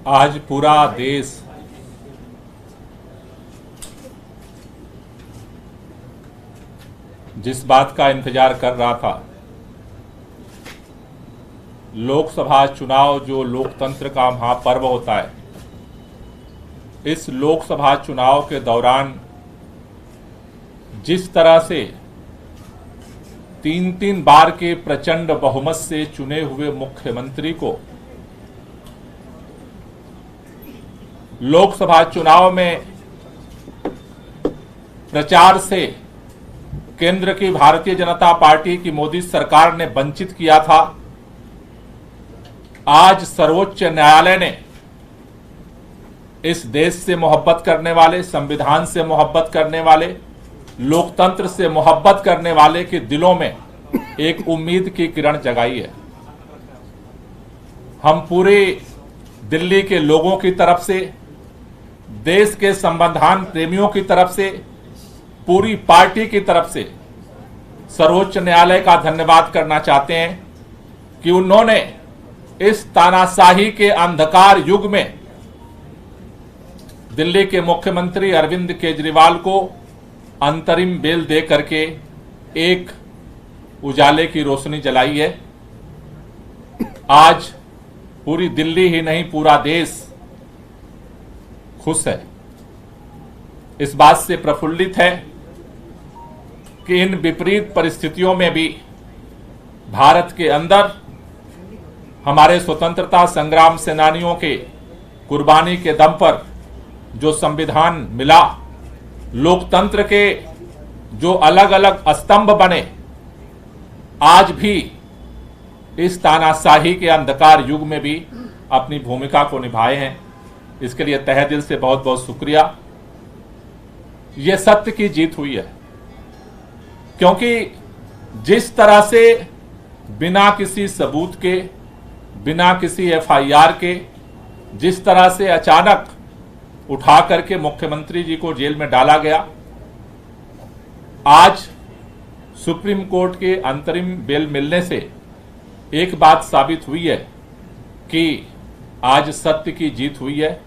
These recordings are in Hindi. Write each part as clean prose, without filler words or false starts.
आज पूरा देश जिस बात का इंतजार कर रहा था, लोकसभा चुनाव जो लोकतंत्र का महापर्व होता है, इस लोकसभा चुनाव के दौरान जिस तरह से 3-3 बार के प्रचंड बहुमत से चुने हुए मुख्यमंत्री को लोकसभा चुनाव में प्रचार से केंद्र की भारतीय जनता पार्टी की मोदी सरकार ने वंचित किया था, आज सर्वोच्च न्यायालय ने इस देश से मोहब्बत करने वाले, संविधान से मोहब्बत करने वाले, लोकतंत्र से मोहब्बत करने वाले के दिलों में एक उम्मीद की किरण जगाई है। हम पूरे दिल्ली के लोगों की तरफ से, देश के संविधान प्रेमियों की तरफ से, पूरी पार्टी की तरफ से सर्वोच्च न्यायालय का धन्यवाद करना चाहते हैं कि उन्होंने इस तानाशाही के अंधकार युग में दिल्ली के मुख्यमंत्री अरविंद केजरीवाल को अंतरिम बेल दे करके एक उजाले की रोशनी जलाई है। आज पूरी दिल्ली ही नहीं, पूरा देश खुश है, इस बात से प्रफुल्लित है कि इन विपरीत परिस्थितियों में भी भारत के अंदर हमारे स्वतंत्रता संग्राम सेनानियों के कुर्बानी के दम पर जो संविधान मिला, लोकतंत्र के जो अलग अलग स्तंभ बने, आज भी इस तानाशाही के अंधकार युग में भी अपनी भूमिका को निभाए हैं। इसके लिए तहे दिल से बहुत बहुत शुक्रिया। यह सत्य की जीत हुई है, क्योंकि जिस तरह से बिना किसी सबूत के, बिना किसी एफआईआर के, जिस तरह से अचानक उठा करके मुख्यमंत्री जी को जेल में डाला गया, आज सुप्रीम कोर्ट के अंतरिम बेल मिलने से एक बात साबित हुई है कि आज सत्य की जीत हुई है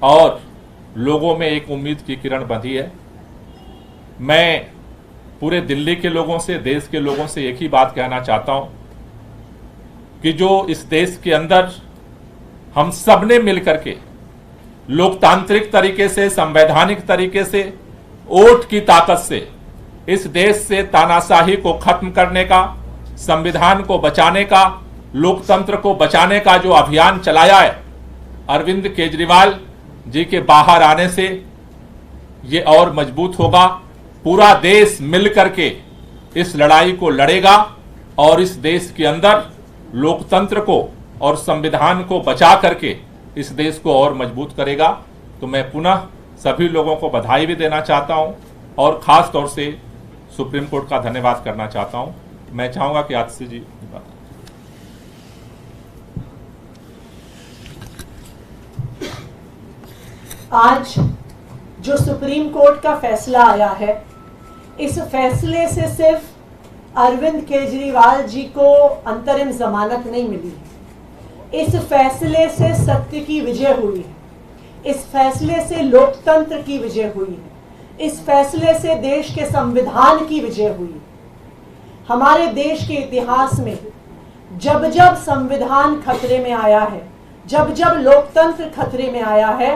और लोगों में एक उम्मीद की किरण बंधी है। मैं पूरे दिल्ली के लोगों से, देश के लोगों से एक ही बात कहना चाहता हूं कि जो इस देश के अंदर हम सब ने मिलकर के लोकतांत्रिक तरीके से, संवैधानिक तरीके से, वोट की ताकत से इस देश से तानाशाही को खत्म करने का, संविधान को बचाने का, लोकतंत्र को बचाने का जो अभियान चलाया है, अरविंद केजरीवाल जी के बाहर आने से ये और मजबूत होगा। पूरा देश मिलकर के इस लड़ाई को लड़ेगा और इस देश के अंदर लोकतंत्र को और संविधान को बचा करके इस देश को और मजबूत करेगा। तो मैं पुनः सभी लोगों को बधाई भी देना चाहता हूं और खास तौर से सुप्रीम कोर्ट का धन्यवाद करना चाहता हूं। मैं चाहूंगा कि आतिशी जी आज जो सुप्रीम कोर्ट का फैसला आया है, इस फैसले से सिर्फ अरविंद केजरीवाल जी को अंतरिम जमानत नहीं मिली है, इस फैसले से सत्य की विजय हुई है, इस फैसले से लोकतंत्र की विजय हुई है, इस फैसले से देश के संविधान की विजय हुई है। हमारे देश के इतिहास में जब जब संविधान खतरे में आया है, जब जब लोकतंत्र खतरे में आया है,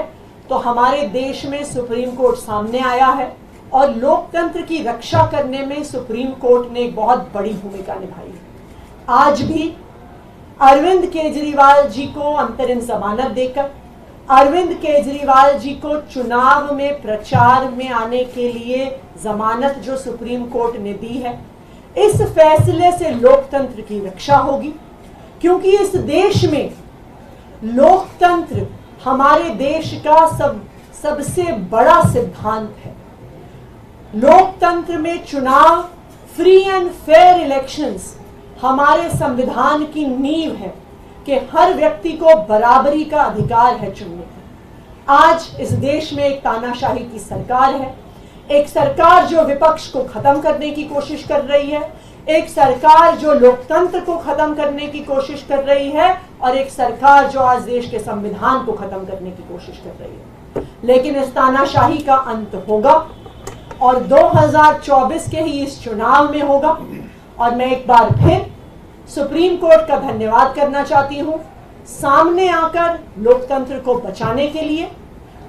तो हमारे देश में सुप्रीम कोर्ट सामने आया है और लोकतंत्र की रक्षा करने में सुप्रीम कोर्ट ने एक बहुत बड़ी भूमिका निभाई है। आज भी अरविंद केजरीवाल जी को अंतरिम जमानत देकर, अरविंद केजरीवाल जी को चुनाव में प्रचार में आने के लिए जमानत जो सुप्रीम कोर्ट ने दी है, इस फैसले से लोकतंत्र की रक्षा होगी, क्योंकि इस देश में लोकतंत्र हमारे देश का सबसे बड़ा सिद्धांत है। लोकतंत्र में चुनाव, फ्री एंड फेयर इलेक्शंस हमारे संविधान की नींव है कि हर व्यक्ति को बराबरी का अधिकार है चुनने का। आज इस देश में एक तानाशाही की सरकार है, एक सरकार जो विपक्ष को खत्म करने की कोशिश कर रही है, एक सरकार जो लोकतंत्र को खत्म करने की कोशिश कर रही है और एक सरकार जो आज देश के संविधान को खत्म करने की कोशिश कर रही है। लेकिन इस तानाशाही का अंत होगा और 2024 के ही इस चुनाव में होगा। और मैं एक बार फिर सुप्रीम कोर्ट का धन्यवाद करना चाहती हूं सामने आकर लोकतंत्र को बचाने के लिए।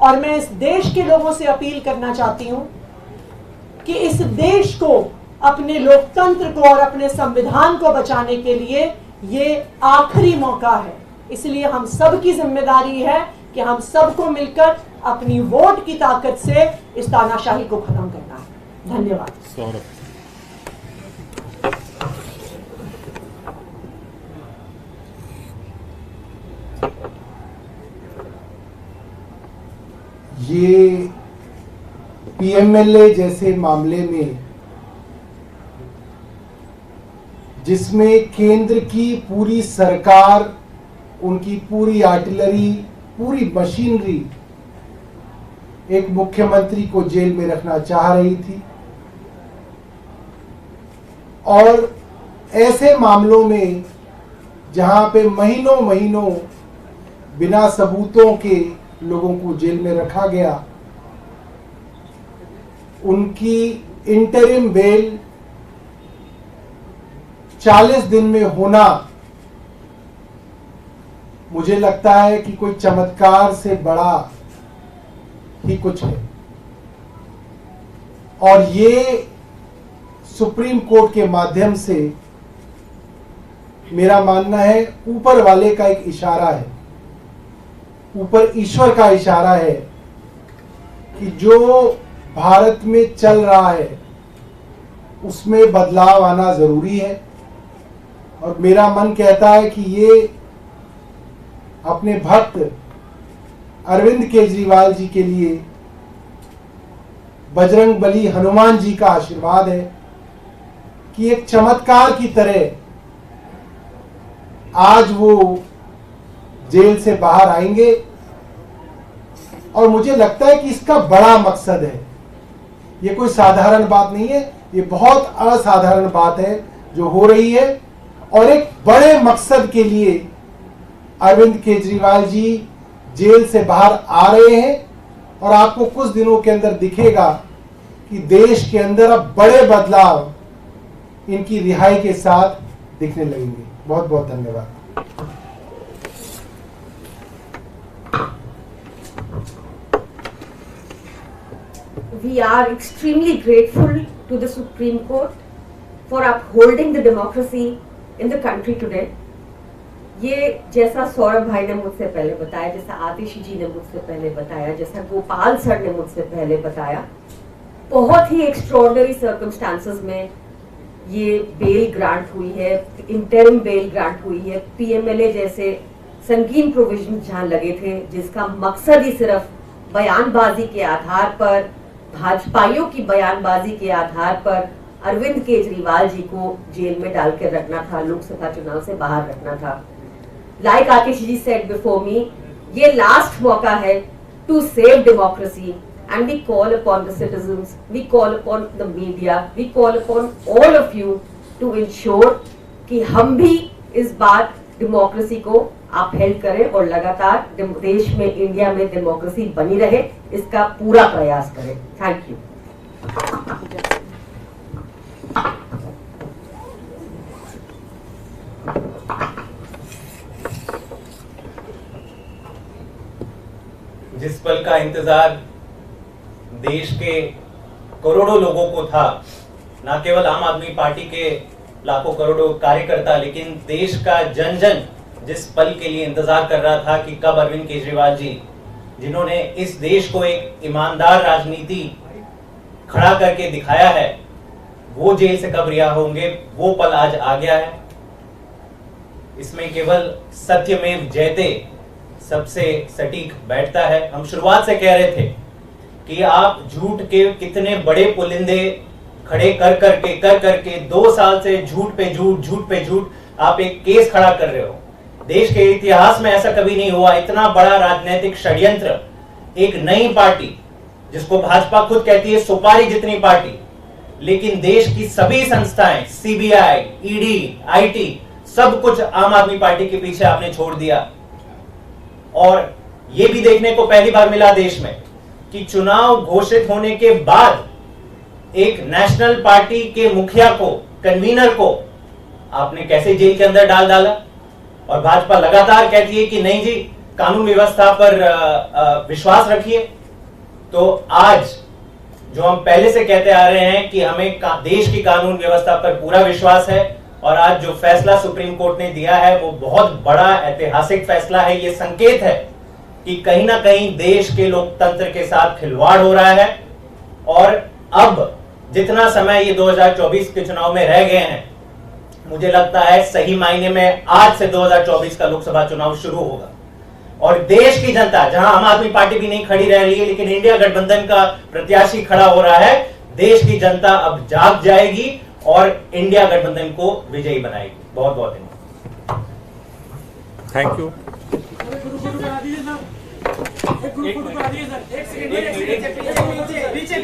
और मैं इस देश के लोगों से अपील करना चाहती हूं कि इस देश को अपने लोकतंत्र को और अपने संविधान को बचाने के लिए ये आखिरी मौका है। इसलिए हम सब की जिम्मेदारी है कि हम सबको मिलकर अपनी वोट की ताकत से इस तानाशाही को खत्म करना है। धन्यवाद। सौरभ, ये पीएमएलए जैसे मामले में जिसमें केंद्र की पूरी सरकार, उनकी पूरी आर्टिलरी, पूरी मशीनरी एक मुख्यमंत्री को जेल में रखना चाह रही थी, और ऐसे मामलों में जहां पे महीनों महीनों बिना सबूतों के लोगों को जेल में रखा गया, उनकी इंटरिम बेल 40 दिन में होना मुझे लगता है कि कोई चमत्कार से बड़ा ही कुछ है। और ये सुप्रीम कोर्ट के माध्यम से मेरा मानना है ऊपर वाले का एक इशारा है, ऊपर ईश्वर का इशारा है कि जो भारत में चल रहा है उसमें बदलाव आना जरूरी है। और मेरा मन कहता है कि ये अपने भक्त अरविंद केजरीवाल जी के लिए बजरंग बली हनुमान जी का आशीर्वाद है कि एक चमत्कार की तरह आज वो जेल से बाहर आएंगे। और मुझे लगता है कि इसका बड़ा मकसद है, ये कोई साधारण बात नहीं है, ये बहुत असाधारण बात है जो हो रही है। और एक बड़े मकसद के लिए अरविंद केजरीवाल जी जेल से बाहर आ रहे हैं। और आपको कुछ दिनों के अंदर दिखेगा कि देश के अंदर अब बड़े बदलाव इनकी रिहाई के साथ दिखने लगेंगे। बहुत बहुत धन्यवाद। We are extremely grateful to the Supreme Court for upholding the democracy in the country today. ये जैसा सौरभ भाई ने मुझसे पहले बताया, जैसा आतिशी जी ने मुझसे पहले बताया, जैसा गोपाल सर ने मुझसे पहले बताया, बहुत ही एक्स्ट्रॉर्डनरी सर्कमस्टांसेस में ये बेल ग्रांट हुई है, इंटरिम बेल ग्रांट हुई है। पीएमएलए जैसे संगीन प्रोविजन जहां लगे थे जिसका मकसद ही सिर्फ बयानबाजी के आधार पर, भाजपाइयों की बयानबाजी के आधार पर अरविंद केजरीवाल जी को जेल में डाल कर रखना था, लोकसभा चुनाव से बाहर रखना था। Like Atish ji said before me, ये लास्ट मौका है to save democracy and we call upon the citizens, we call upon the media, we call upon all of you to ensure कि हम भी इस बार डेमोक्रेसी को अपहेल्ड करें और लगातार देश में, इंडिया में डेमोक्रेसी बनी रहे, इसका पूरा प्रयास करें। Thank you. जिस पल का इंतजार देश के करोड़ों लोगों को था, न केवल आम आदमी पार्टी के लाखों करोड़ों कार्यकर्ता, लेकिन देश का जन जन जिस पल के लिए इंतजार कर रहा था कि कब अरविंद केजरीवाल जी, जिन्होंने इस देश को एक ईमानदार राजनीति खड़ा करके दिखाया है, वो जेल से कब रिहा होंगे, वो पल आज आ गया है। इसमें केवल सत्यमेव जयते सबसे सटीक बैठता है। हम शुरुआत से कह रहे थे कि आप झूठ के कितने बड़े पुलिंदे खड़े कर करके 2 साल से झूठ पे झूठ आप एक केस खड़ा कर रहे हो। देश के इतिहास में ऐसा कभी नहीं हुआ, इतना बड़ा राजनीतिक षड्यंत्र एक नई पार्टी जिसको भाजपा खुद कहती है सुपारी जितनी पार्टी, लेकिन देश की सभी संस्थाएं, सीबीआई, ईडी, आईटी, सब कुछ आम आदमी पार्टी के पीछे आपने छोड़ दिया। और यह भी देखने को पहली बार मिला देश में कि चुनाव घोषित होने के बाद एक नेशनल पार्टी के मुखिया को, कन्वीनर को आपने कैसे जेल के अंदर डाल डाला। और भाजपा लगातार कहती है कि नहीं जी, कानून व्यवस्था पर विश्वास रखिए। तो आज जो हम पहले से कहते आ रहे हैं कि हमें देश की कानून व्यवस्था पर पूरा विश्वास है, और आज जो फैसला सुप्रीम कोर्ट ने दिया है वो बहुत बड़ा ऐतिहासिक फैसला है। ये संकेत है कि कहीं ना कहीं देश के लोकतंत्र के साथ खिलवाड़ हो रहा है। और अब जितना समय ये 2024 के चुनाव में रह गए हैं, मुझे लगता है सही मायने में आज से 2024 का लोकसभा चुनाव शुरू होगा। और देश की जनता, जहां आम आदमी पार्टी भी नहीं खड़ी रह रही है लेकिन इंडिया गठबंधन का प्रत्याशी खड़ा हो रहा है, देश की जनता अब जाग जाएगी और इंडिया गठबंधन को विजयी बनाएगी। बहुत बहुत धन्यवाद। Thank you. पीछे